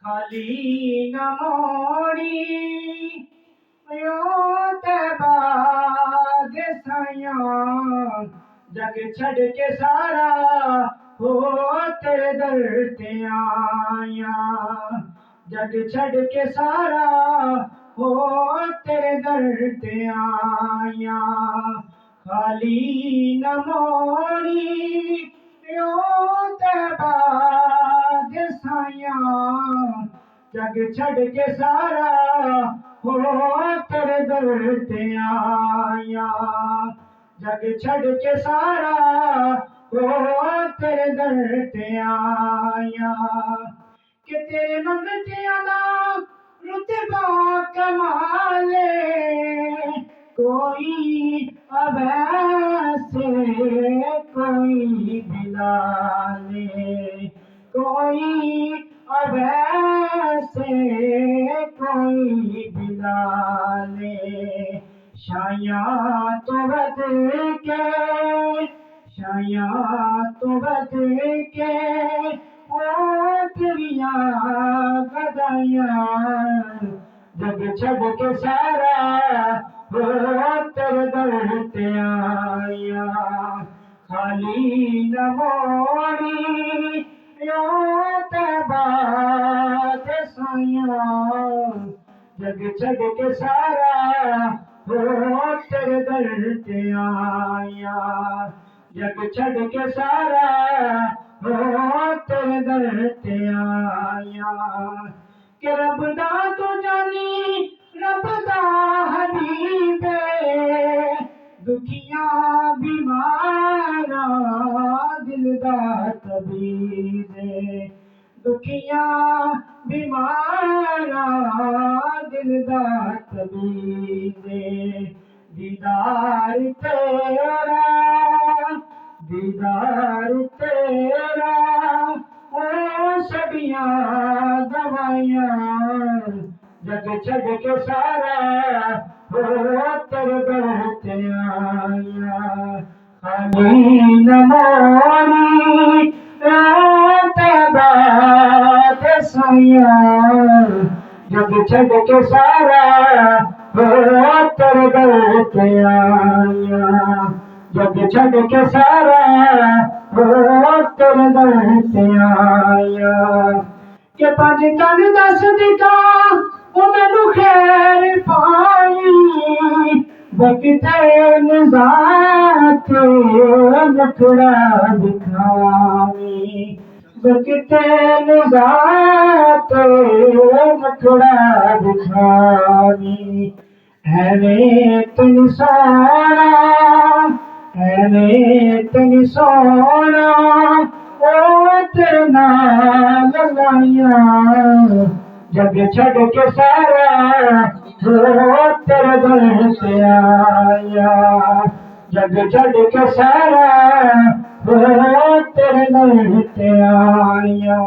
खाली न मोड़ी यो ते बाद साया जग छड़ के सारा हो तेरे दर ते आया जग छड़ के सारा हो तेरे दर ते आया खाली न मोड़ी यो ते बाद साया जग छड़ के सारा हो तेरे दर ते आया जग छड़ के सारा हो तेरे दर ते आया कि तेरे मंगतियां दा रुतबा कमाले कोई अवैसे कोई बिलाले कोई अवैसे कोई बिलाले शाया तो बद के शाया तो बद के ओ तेरिया गदाया जग छड़ के सारा हो तेरे दर ते आया खाली न मोड़ी यो ते बात साया जग छड़ के सारा हो तेरे दर ते आया जग छड़ के सारा हो तेरे दर ते आया कि रब दा तू जानी रब दा हबीबे दुखियां बीमारा दिल दा तबीबे दुखियां बीमारा दिल दा तबीबे दीदार तेरा ओ सबियां दवाइयां जग छड़ के सारा हो तेरे दर ते आया खाली न मोड़ी ते बात साया जग छड़ के सारा हो तेरे दर ते आया जग छड़ के सारा हो तेरे दर ते आया कि पंज तन दस दिता ओ मैनू खैर पाई बकते निजात नखड़ा दिखावी बकते निजात नखड़ा दिखावी ऐवें तन सोना ऐवें तन सोना ओ तेरे नाल लाइया जग छड़ के सारा हो तेरे दर ते आया जग छड़ के सारा हो तेरे दर ते आया